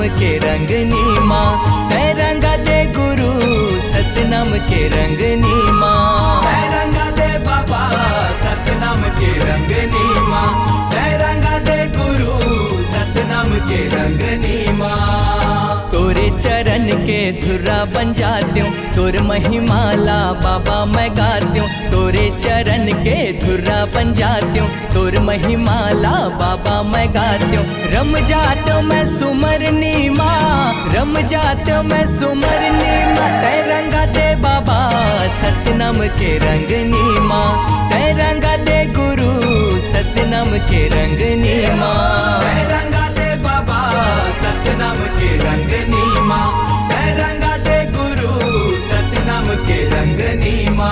के रंगनी माँ, तै रंगा दे गुरु सतनाम के रंगनी माँ, तै रंगा दे बाबा सतनाम के रंगनी माँ, तै रंगा दे गुरु सतनाम के रंगनी माँ। तोरे चरण के धुरा बन जाती हूँ, तोर महिमाला बाबा मैं गाती हूँ। तोरे चरण के धुरा बन जाती हूँ, तोर महिमाला बाबा मैं गाती हूँ। रम जाती हूँ मैं सुमरनी माँ, रम जाती हूँ मैं सुमरनी माँ, तै रंगा दे बाबा सतनाम के रंगनी माँ, तै रंगा दे गुरु सतनाम के रंगनी माँ, तै रंगा दे बाबा सतनाम के रंगनी माँ, तै रंगा दे गुरु सतनाम के रंगनी माँ।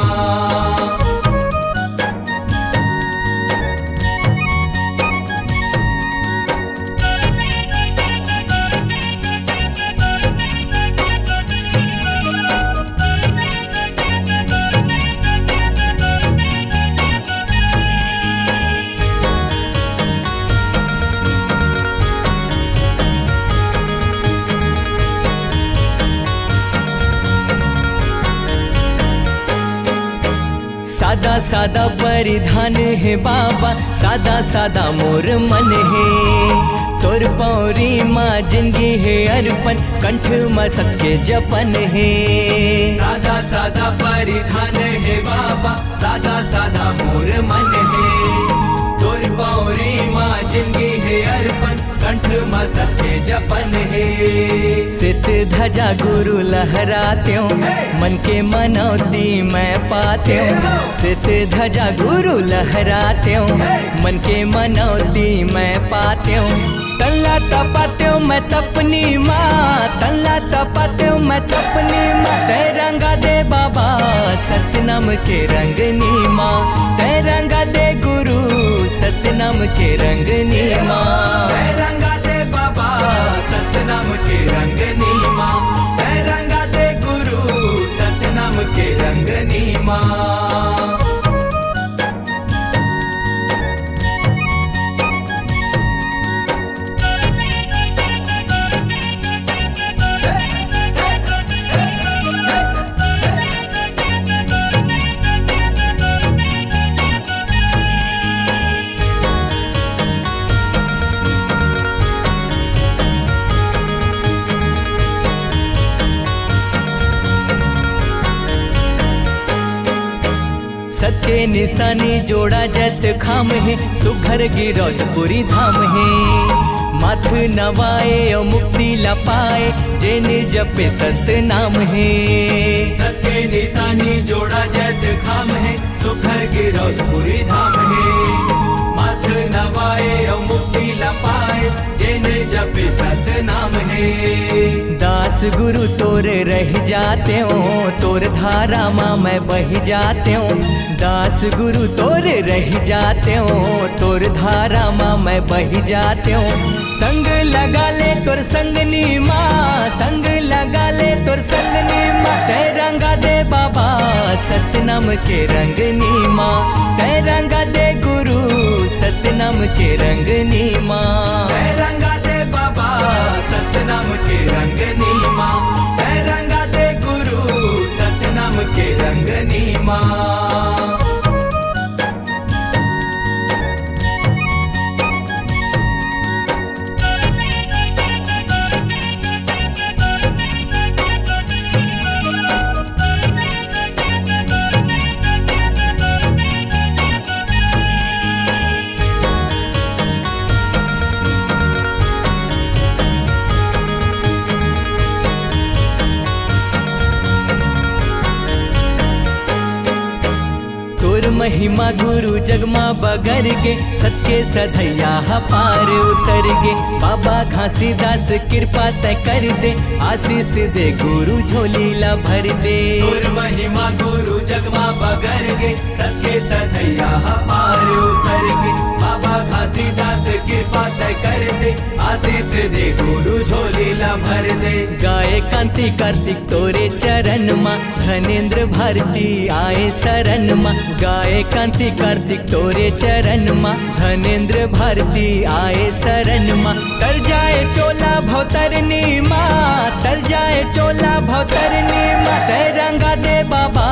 सादा सादा परिधान है बाबा, सादा सादा मोर मन है। तोर पौरी माँ जिंदगी है अर्पण, कंठ में सबके जपन है। सादा सादा परिधान है बाबा, सादा सादा मोर मन है। तोर पौरी माँ जिंदगी है अर्पण, कंठ में सबके जपन है। सित ध्वजा गुरु लहराते हूँ, मन के मनौती मैं पाते हूँ। सित ध्वजा गुरु लहराते हूँ, मन के मनौती मैं पाते हूँ। तल्ला तपाते हूँ मैं तपनी माँ, तल्ला तपाते हूँ मैं तपनी माँ, तै रंगा दे बाबा सतनाम के रंगनी माँ, तै रंगा दे गुरु सतनाम के रंगनी माँ, तै रंगा दे बाबा सतनाम के रंगनी माँ, तै रंगा दे गुरु सतनाम के रंगनी माँ। सत के निशानी जोड़ा जत खाम है, सुघर गिरौत पुरी धाम है। माथ नवाए और मुक्ति लपाए, जेन जपे सत नाम है। सत के निशानी जोड़ा जत खाम है, सुघर गिरौत पुरी धाम है। माथ नवाए और मुक्ति लपाए, जेन जपे सत नाम है। दास गुरु तोर रह जाते हो, तोर धारा माँ मैं बह जाते हूँ। दास गुरु तोर रह जाते हो, तोर धारा माँ मैं बह जाते हूँ। संग लगा ले तोर संगनी माँ, संग लगा ले तोर संगनी माँ, तै रंगा दे बाबा सतनाम के रंगनी माँ, तै रंगा दे गुरु सतनाम के रंगनी माँ, तै रंगा दे बाबा सतनाम के रंगनी माँ, तै रंगा दे गुरु सतनाम के रंगनी माँ। महिमा गुरु जगमा बगर गे, सत्य सधैया पार उतर गे। बाबा घासीदास कृपा तय कर दे, आशीष दे गुरु झोलीला भर दे। तोर महिमा गुरु जगमा बगर गे, सत्य सधैया पार उतर गे। बाबा घासीदास कृपा तय कर दे, आशीष दे गुरु झोलीला भर दे। गाए कांति कार्तिक तोरे चरण मा, धनेन्द्र भारती आए शरण मा। गाए कांति कार्तिक तोरे चरण मा, धनेन्द्र भारती आए शरण मा। तर जाए चोला भवतरनी माँ, तर जाए चोला भवतरनी माँ। तय रंगा दे बाबा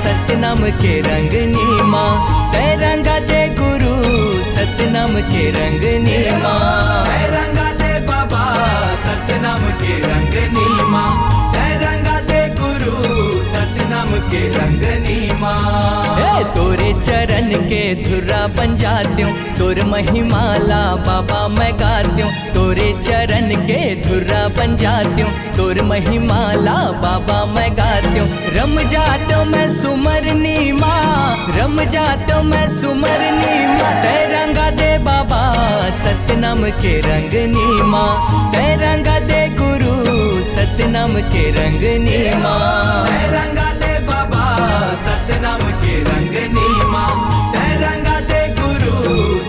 सतनाम के रंगनी माँ, तय रंगा दे गुरु सतनाम के रंगनी माँ। तय रंगा दे बाबा सतनाम के रंगनी माँ, तय रंगा दे गुरु सतनाम के रंगनी माँ। ए तोरे चरण के धुरा बन जाती हूँ, तोर महिमाला बाबा मैं गाती हूँ। तोरे चरण के धुरा बन जाती हूँ, तोर महिमाला बाबा मैं गाती हूँ। रम जाती हूँ मैं सुमरनी माँ, रम जाती हूँ मैं सुमरनी माँ। तय रंगा दे बाबा सतनाम के रंगनी माँ, तय रंगा दे गुरु सतनाम के रंगनी माँ। तय रंगा दे बाबा सतनाम के रंगनी माँ, तय रंगा दे गुरु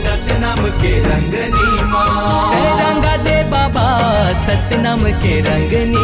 सतनाम के रंगनी माँ। तय रंगा दे बाबा सतनाम के रंगनी